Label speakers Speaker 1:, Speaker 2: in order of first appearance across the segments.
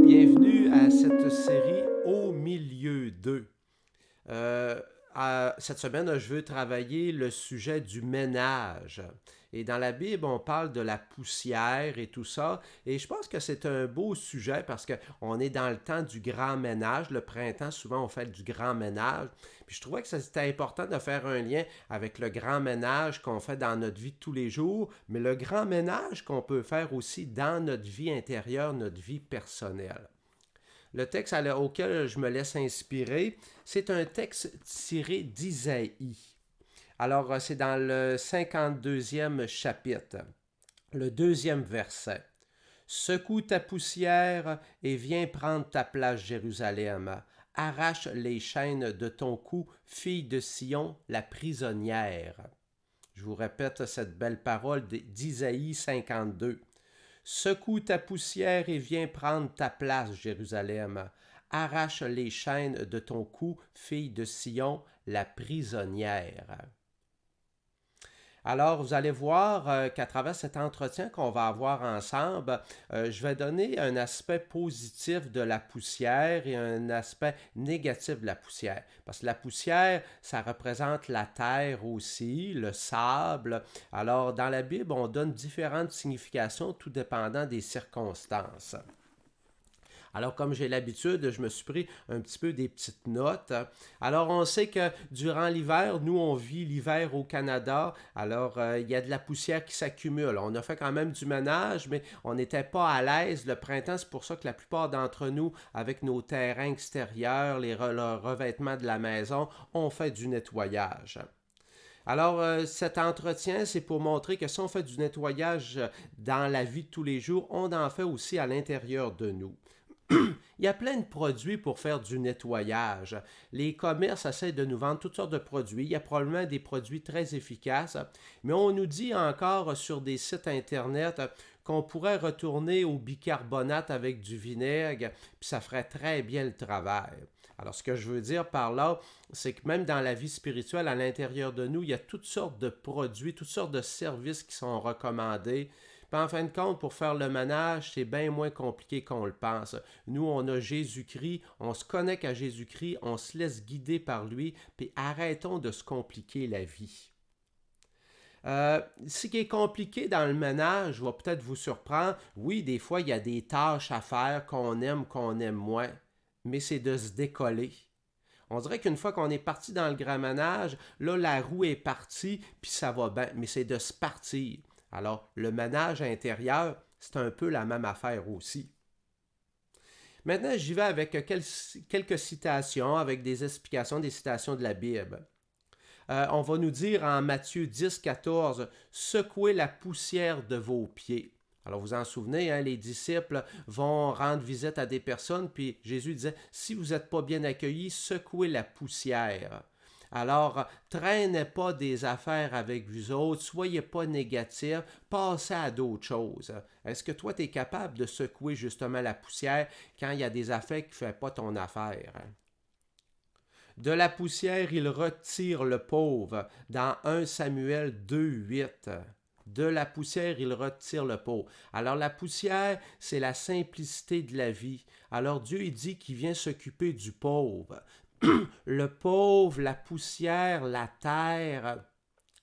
Speaker 1: Bienvenue à cette série Au milieu d'eux. Cette semaine, je veux travailler le sujet du ménage. Et dans la Bible, on parle de la poussière et tout ça. Et je pense que c'est un beau sujet parce qu'on est dans le temps du grand ménage. Le printemps, souvent, on fait du grand ménage. Puis je trouvais que c'était important de faire un lien avec le grand ménage qu'on fait dans notre vie de tous les jours, mais le grand ménage qu'on peut faire aussi dans notre vie intérieure, notre vie personnelle. Le texte auquel je me laisse inspirer, c'est un texte tiré d'Isaïe. Alors, c'est dans le 52e chapitre, le deuxième verset. Secoue ta poussière et viens prendre ta place, Jérusalem. Arrache les chaînes de ton cou, fille de Sion, la prisonnière. Je vous répète cette belle parole d'Isaïe 52. Secoue ta poussière et viens prendre ta place, Jérusalem. Arrache les chaînes de ton cou, fille de Sion, la prisonnière. Alors, vous allez voir qu'à travers cet entretien qu'on va avoir ensemble, je vais donner un aspect positif de la poussière et un aspect négatif de la poussière. Parce que la poussière, ça représente la terre aussi, le sable. Alors, dans la Bible, on donne différentes significations, tout dépendant des circonstances. Alors, comme j'ai l'habitude, je me suis pris un petit peu des petites notes. Alors, on sait que durant l'hiver, nous, on vit l'hiver au Canada. Alors, il y a de la poussière qui s'accumule. On a fait quand même du ménage, mais on n'était pas à l'aise. Le printemps, c'est pour ça que la plupart d'entre nous, avec nos terrains extérieurs, le revêtement de la maison, on fait du nettoyage. Alors, cet entretien, c'est pour montrer que si on fait du nettoyage dans la vie de tous les jours, on en fait aussi à l'intérieur de nous. Il y a plein de produits pour faire du nettoyage. Les commerces essaient de nous vendre toutes sortes de produits. Il y a probablement des produits très efficaces, mais on nous dit encore sur des sites Internet qu'on pourrait retourner au bicarbonate avec du vinaigre, puis ça ferait très bien le travail. Alors, ce que je veux dire par là, c'est que même dans la vie spirituelle, à l'intérieur de nous, il y a toutes sortes de produits, toutes sortes de services qui sont recommandés. Puis en fin de compte, pour faire le ménage, c'est bien moins compliqué qu'on le pense. Nous, on a Jésus-Christ, on se connecte à Jésus-Christ, on se laisse guider par lui, puis arrêtons de se compliquer la vie. Ce qui est compliqué dans le ménage va peut-être vous surprendre. Oui, des fois, il y a des tâches à faire qu'on aime moins, mais c'est de se décoller. On dirait qu'une fois qu'on est parti dans le grand ménage, là, la roue est partie, puis ça va bien, mais c'est de se partir. Alors, le ménage intérieur, c'est un peu la même affaire aussi. Maintenant, j'y vais avec quelques citations, avec des explications, des citations de la Bible. On va nous dire en Matthieu 10, 14, secouez la poussière de vos pieds. Alors vous en souvenez, hein, les disciples vont rendre visite à des personnes, puis Jésus disait, si vous n'êtes pas bien accueillis, secouez la poussière. Alors, traînez pas des affaires avec vous autres, soyez pas négatifs, passez à d'autres choses. Est-ce que toi, tu es capable de secouer justement la poussière quand il y a des affaires qui ne font pas ton affaire? De la poussière, il retire le pauvre, dans 1 Samuel 2, 8. De la poussière, il retire le pauvre. Alors la poussière, c'est la simplicité de la vie. Alors Dieu, il dit qu'il vient s'occuper du pauvre. Le pauvre, la poussière, la terre,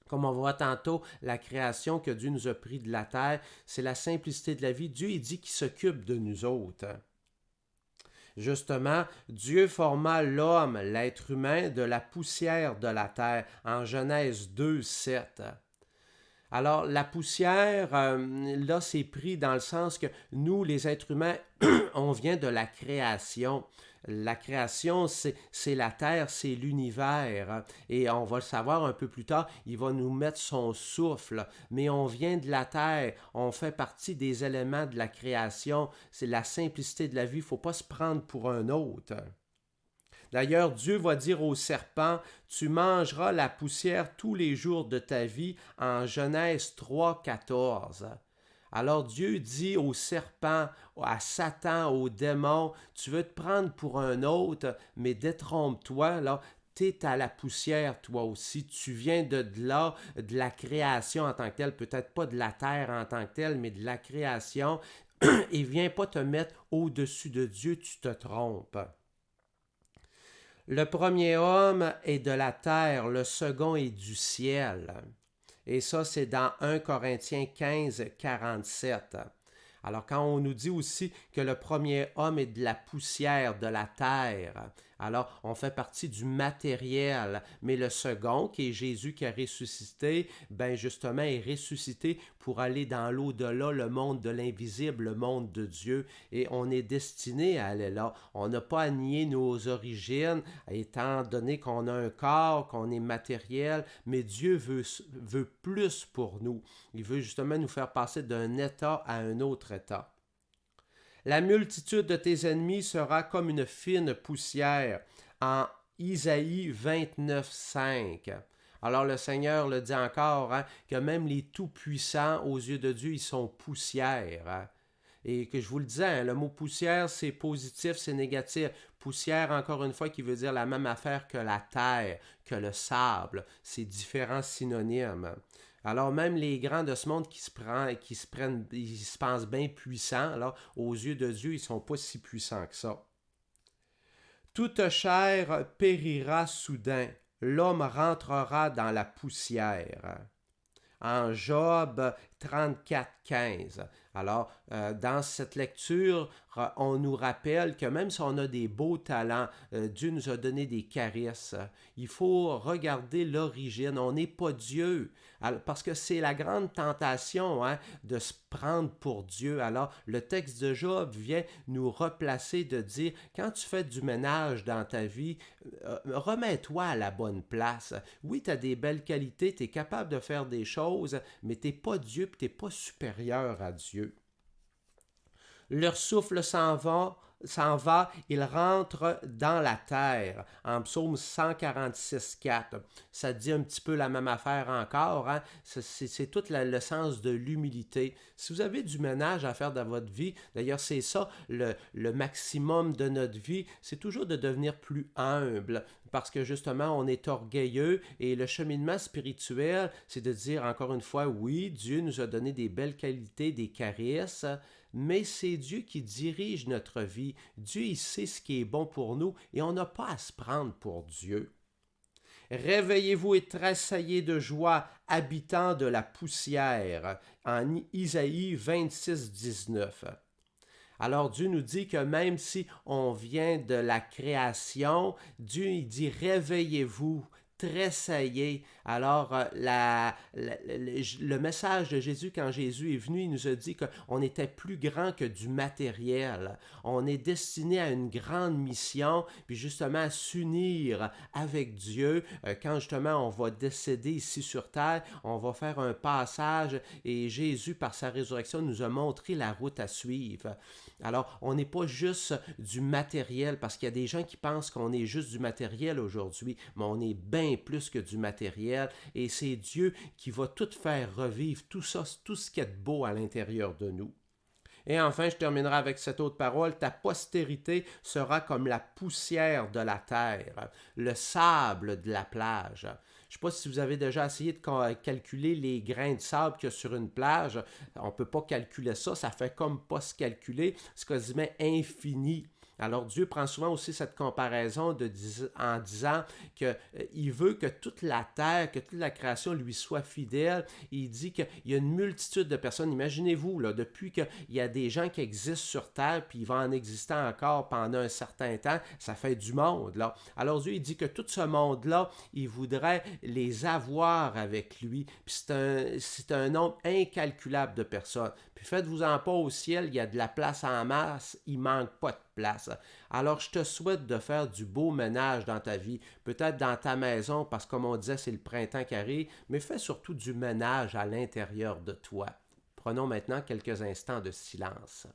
Speaker 1: comme on voit tantôt, la création que Dieu nous a pris de la terre, c'est la simplicité de la vie. Dieu, il dit qu'il s'occupe de nous autres. Justement, Dieu forma l'homme, l'être humain, de la poussière de la terre, en Genèse 2, 7. Alors, la poussière, là, c'est pris dans le sens que nous, les êtres humains, on vient de la création. La création, c'est la terre, c'est l'univers. Et on va le savoir un peu plus tard, il va nous mettre son souffle. Mais on vient de la terre, on fait partie des éléments de la création. C'est la simplicité de la vie, il ne faut pas se prendre pour un autre. D'ailleurs, Dieu va dire au serpent, tu mangeras la poussière tous les jours de ta vie en Genèse 3, 14. Alors Dieu dit au serpent, à Satan, au démon, tu veux te prendre pour un autre, mais détrompe-toi, là, t'es à la poussière toi aussi, tu viens de là, de la création en tant que telle, peut-être pas de la terre en tant que telle, mais de la création. et viens pas te mettre au-dessus de Dieu, tu te trompes. Le premier homme est de la terre, le second est du ciel. Et ça, c'est dans 1 Corinthiens 15, 47. Alors, quand on nous dit aussi que le premier homme est de la poussière, de la terre, alors on fait partie du matériel, mais le second, qui est Jésus qui a ressuscité, ben justement est ressuscité pour aller dans l'au-delà, le monde de l'invisible, le monde de Dieu, et on est destiné à aller là. On n'a pas à nier nos origines, étant donné qu'on a un corps, qu'on est matériel, mais Dieu veut plus pour nous. Il veut justement nous faire passer d'un état à un autre état. La multitude de tes ennemis sera comme une fine poussière, en Isaïe 29, 5. Alors le Seigneur le dit encore, que même les tout-puissants aux yeux de Dieu, ils sont poussière. Et que je vous le disais, le mot poussière, c'est positif, c'est négatif. Poussière, encore une fois, qui veut dire la même affaire que la terre, que le sable. C'est différents synonymes. Alors même les grands de ce monde ils se pensent bien puissants, alors aux yeux de Dieu, ils ne sont pas si puissants que ça. Toute chair périra soudain, l'homme rentrera dans la poussière. En Job 34, 15. Alors, dans cette lecture, on nous rappelle que même si on a des beaux talents, Dieu nous a donné des caresses. Il faut regarder l'origine. On n'est pas Dieu. Alors, parce que c'est la grande tentation de se prendre pour Dieu. Alors, le texte de Job vient nous replacer, de dire, quand tu fais du ménage dans ta vie, remets-toi à la bonne place. Oui, tu as des belles qualités, tu es capable de faire des choses, mais tu n'es pas Dieu, tu n'es pas supérieur à Dieu. Leur souffle s'en va, ils rentrent dans la terre. En psaume 146, 4. Ça dit un petit peu la même affaire encore. C'est tout le sens de l'humilité. Si vous avez du ménage à faire dans votre vie, d'ailleurs c'est ça, le maximum de notre vie, c'est toujours de devenir plus humble. Parce que justement, on est orgueilleux et le cheminement spirituel, c'est de dire encore une fois, oui, Dieu nous a donné des belles qualités, des caresses, mais c'est Dieu qui dirige notre vie. Dieu, il sait ce qui est bon pour nous et on n'a pas à se prendre pour Dieu. Réveillez-vous et tressaillez de joie, habitants de la poussière, en Isaïe 26, 19. Alors Dieu nous dit que même si on vient de la création, Dieu il dit réveillez-vous, tressaillez. Alors le message de Jésus quand Jésus est venu, il nous a dit qu'on était plus grand que du matériel. On est destiné à une grande mission, puis justement à s'unir avec Dieu. Quand justement on va décéder ici sur terre, on va faire un passage et Jésus par sa résurrection nous a montré la route à suivre. Alors, on n'est pas juste du matériel, parce qu'il y a des gens qui pensent qu'on est juste du matériel aujourd'hui, mais on est bien plus que du matériel, et c'est Dieu qui va tout faire revivre, tout ça, tout ce qui est beau à l'intérieur de nous. Et enfin, je terminerai avec cette autre parole, ta postérité sera comme la poussière de la terre, le sable de la plage. Je ne sais pas si vous avez déjà essayé de calculer les grains de sable qu'il y a sur une plage. On ne peut pas calculer ça, ça fait comme pas se calculer, c'est quasiment infini. Alors Dieu prend souvent aussi cette comparaison en disant qu'il veut que toute la terre, que toute la création lui soit fidèle. Il dit qu'il y a une multitude de personnes. Imaginez-vous, là, depuis qu'il y a des gens qui existent sur terre, puis il va en exister encore pendant un certain temps, ça fait du monde. Là. Alors Dieu, il dit que tout ce monde-là, il voudrait les avoir avec lui. Puis c'est un nombre incalculable de personnes. Puis faites-vous-en pas au ciel, il y a de la place en masse, il ne manque pas de place. Alors, je te souhaite de faire du beau ménage dans ta vie, peut-être dans ta maison, parce que comme on disait, c'est le printemps qui arrive, mais fais surtout du ménage à l'intérieur de toi. Prenons maintenant quelques instants de silence.